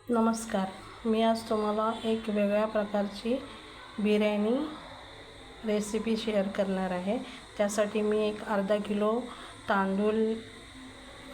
नमस्कार. मी आज तुम्हाला एक वेगळ्या प्रकारची बिर्याणी रेसिपी शेअर करणार आहे. त्यासाठी मी एक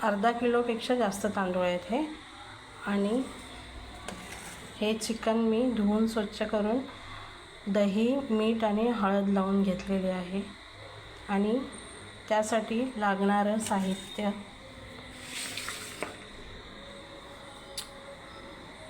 अर्धा किलोपेक्षा जास्त तांदूळ आहेत हे. आणि हे चिकन मी धुवून स्वच्छ करून दही, मीठ आणि हळद लावून घेतलेले आहे. आणि त्यासाठी लागणारं साहित्य: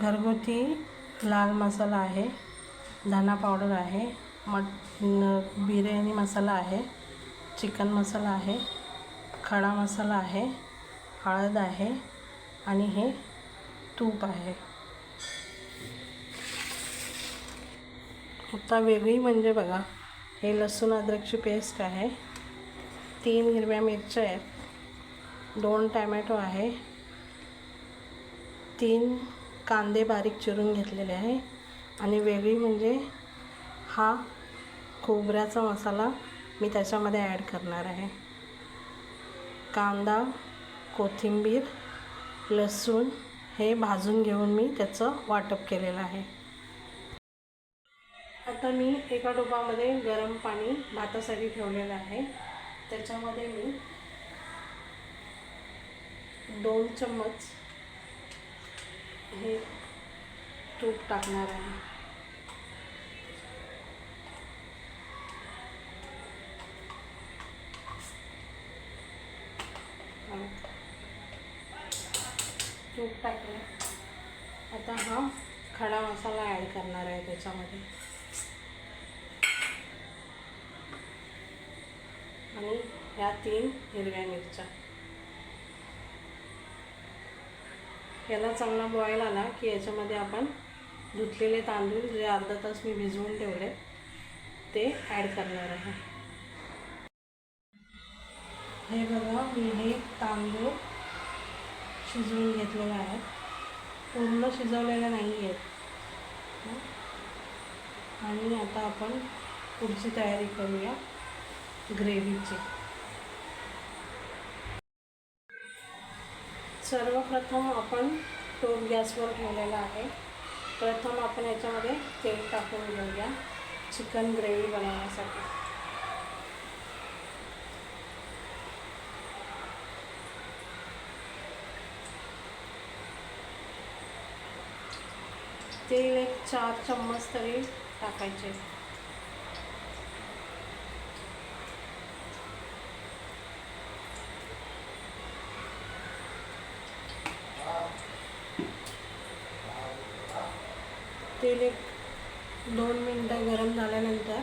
घरगुती लाल मसाला आहे, धना पावडर आहे, बिर्याणी मसाला आहे, चिकन मसाला आहे, खडा मसाला आहे, हळद आहे आणि हे तूप आहे. आता वेगळी म्हणजे बघा, हे लसूण अद्रकची पेस्ट आहे, 3 हिरव्या मिरच्या आहेत, 2 टॅमॅटो आहे, 3 कांदे बारीक चिरून घेतलेले आहे. आणि वेगळी म्हणजे हा खोबऱ्याचा मसाला मी त्याच्यामध्ये ॲड करणार आहे. कांदा, कोथिंबीर, लसूण हे भाजून घेऊन मी त्याचं वाटप केलेलं आहे. आता मी एका डोबामध्ये गरम पाणी भातासाठी ठेवलेलं आहे. त्याच्यामध्ये मी 2 चम्मच हे तूप टाकणार आहे. तूप टाकलं. आता हा खडा मसाला ॲड करणार आहे त्याच्यामध्ये. आणि ह्या 3 हिरव्या मिरच्या. याला चांगला बॉईल आला की याच्यामध्ये आपण धुतलेले तांदूळ जे अर्धा तास मी भिजवून ठेवले ते ॲड करणार आहे. हे बघा, मी हे तांदूळ शिजवून घेतलेले आहे. पूर्ण शिजवलेले नाही आहेत. आणि आता आपण पुढची तयारी करूया ग्रेव्हीची. सर्वप्रथम आपण टोप गॅसवर ठेवलेला आहे. प्रथम आपण याच्यामध्ये तेल टाकून घेऊया चिकन ग्रेव्ही बनवण्यासाठी. तेल एक 4 चम्मच तरी टाकायचे. तेल एक 2 मिनटं गरम झाल्यानंतर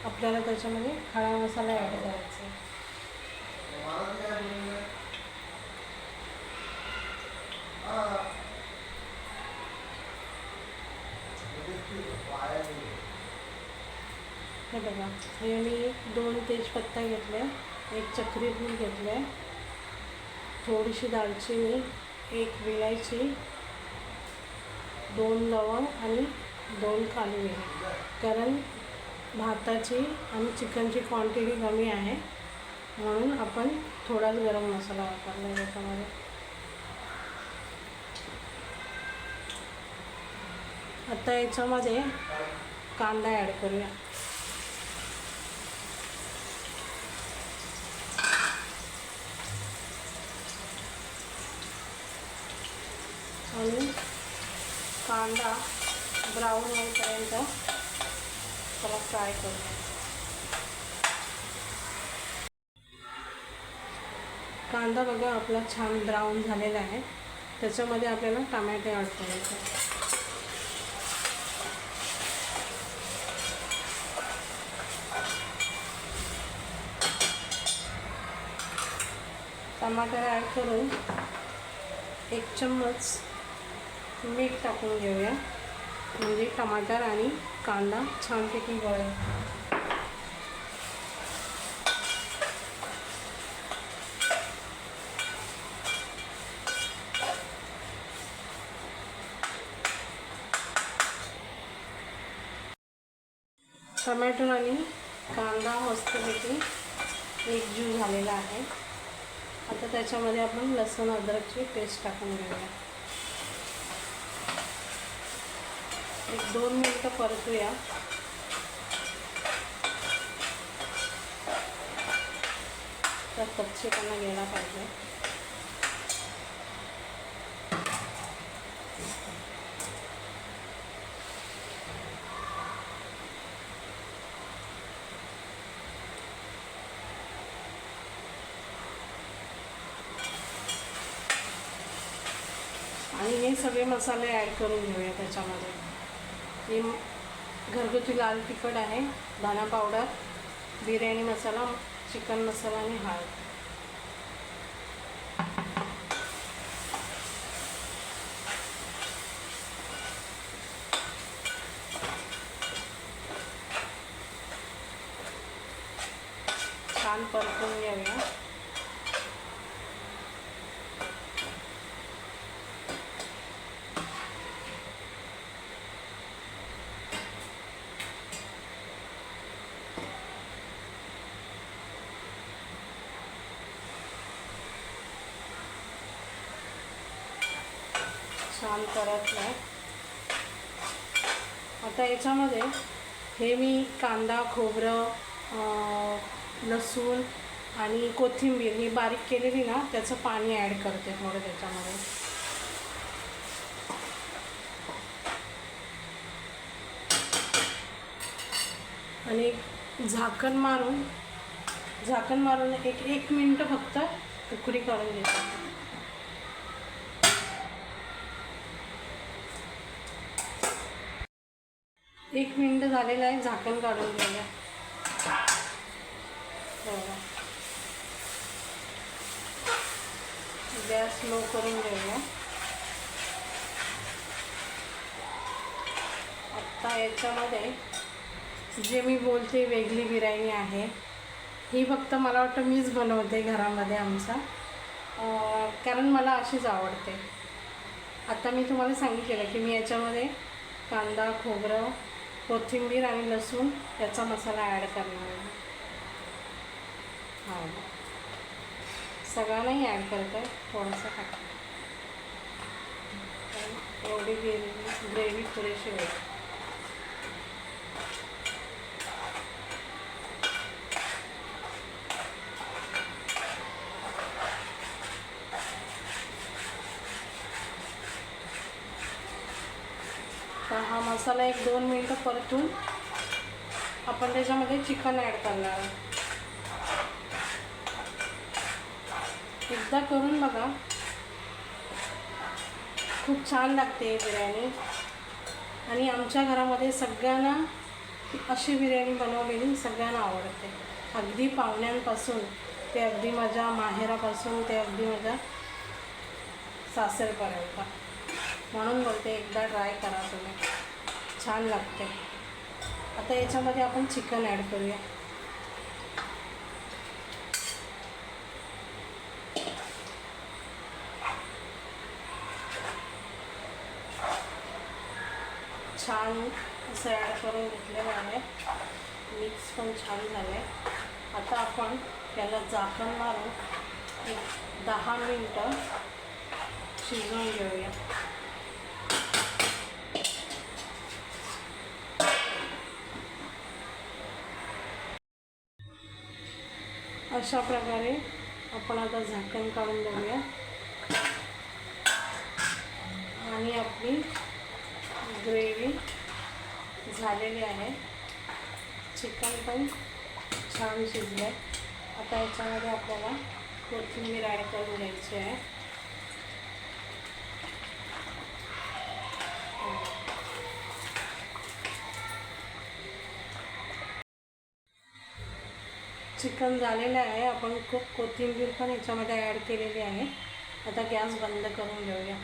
आपल्याला त्याच्यामध्ये खडा मसाला ॲड करायचा आहे. हे बघा, हे मी 2 तेजपत्ता घेतले, 1 चक्री फूल घेतले, थोडीशी दालचिनी, 1 विलायची, 2 लवंग आणि 2 काली मिरी. कारण भाताची आणि चिकनची क्वांटिटी कमी आहे म्हणून आपण थोडाच गरम मसाला वापरला आहे त्याच्यामध्ये. आता याच्यामध्ये कांदा ॲड करूया. आणि कांदा ब्राऊन होईपर्यंत त्याला फ्राय करूया. कांदा बघा आपला छान ब्राऊन झालेला आहे. त्याच्यामध्ये आपल्याला टमाटे ॲड करायचे. टमाटर ॲड करून 1 चम्मच मीठ टाकून घेऊया, म्हणजे टमाटर आणि कांदा छानपैकी गळेल. टमॅटो आणि कांदा मस्तपैकी एकजीव झालेला आहे. आता त्याच्यामध्ये आपण लसूण अद्रकची पेस्ट टाकून घेऊया. 1-2 मिनटं परतूया. तर कच्चेपणा गेला पाहिजे. आणि हे सगळे मसाले ॲड करून घेऊया त्याच्यामध्ये. हे घरगुती लाल तिखट आहे, धना पावडर, बिर्याणी मसाला, चिकन मसाला आणि हळद. छान परतून घेऊया. छान परतलं आहे. आता याच्यामध्ये हे मी कांदा, खोबरं, लसूण आणि कोथिंबीर ही बारीक केलेली ना, त्याचं पाणी ॲड करते थोडं त्याच्यामध्ये. आणि झाकण मारून एक मिनटं फक्त उकळी काढून घेते. 1 मिनिट झालेलं आहे. झाकण काढून घेऊया. गॅस लो करून घेऊया. आत्ता याच्यामध्ये जे मी बोलते वेगळी बिर्याणी आहे, ही फक्त मला वाटतं मीच बनवते घरामध्ये आमचा, कारण मला अशीच आवडते. आता मी तुम्हाला सांगितलेलं की मी याच्यामध्ये कांदा, खोबरं, कोथिंबीर आणि लसूण याचा मसाला ॲड करणार आहे. हां, सगळा नाही ॲड करत आहे, थोडंसं टाकते. एवढी ग्रेव्ही पुरेशी होईल. तर हा मसाला 1-2 मिनटं परतून आपण त्याच्यामध्ये चिकन ॲड करणार आहे. एकदा करून बघा, खूप छान लागते बिर्याणी. आणि आमच्या घरामध्ये सगळ्यांना अशी बिर्याणी बनवलेली सगळ्यांना आवडते. अगदी पाहुण्यांपासून ते अगदी माझ्या माहेरापासून ते अगदी माझ्या सासरपर्यंत. म्हणून बोलते एकदा ट्राय करा तुम्ही, छान लागते. आता याच्यामध्ये आपण चिकन ॲड करूया. छान असं ॲड करून घेतलेलं आहे. मिक्स पण छान झालं आहे. आता आपण त्याला झाकण मारून 10 मिनटं शिजवून घेऊया. अशा प्रकारे आपण आता झाकण काढून बघूया. आणि आपली ग्रेव्ही झालेली आहे. चिकन पण छान शिजलं आहे. आता याच्यामध्ये आपल्याला कोथिंबीर ॲड करून घ्यायची आहे. चिकन झालेलं आहे. आपण कोथिंबीर पण याच्यामध्ये ॲड केलेली आहे. आता गॅस बंद करून घेऊया.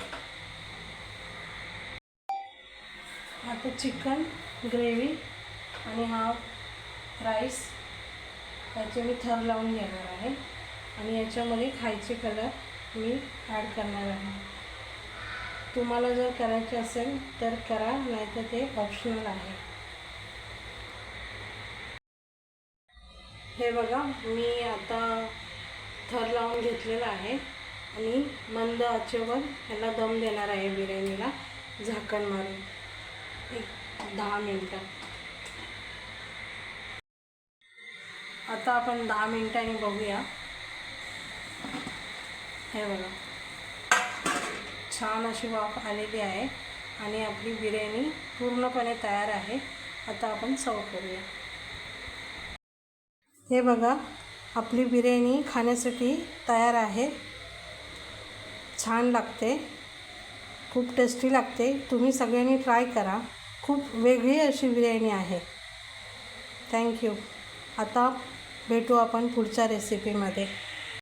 आता चिकन ग्रेव्ही आणि हा राईस याचे मी थर लावून घेणार आहे. आणि याच्यामध्ये खायचे कलर मी ॲड करणार आहे. तुम्हाला जर करायचे असेल तर करा, नाहीतर ते ऑप्शनल आहे. हे बघा, मी आता थर लावून घेतलेला आहे आणि मंद आचेवर ह्याला दम देणार आहे बिर्याणीला झाकण मारून. 10 मिनटं. आता आपण 10 मिनिटांनी बघूया. हे बघा, छान अशी वाफ आलेली आहे आणि आपली बिर्याणी पूर्णपणे तयार आहे. आता आपण सर्व करूया. हे बघा, आपली बिर्याणी खाण्यासाठी तयार आहे. छान लागते, खूप टेस्टी लागते. तुम्ही सगळ्यांनी ट्राय करा. खूप वेगळी अशी बिर्याणी आहे. थँक्यू. आता भेटू आपण पुढच्या रेसिपीमध्ये.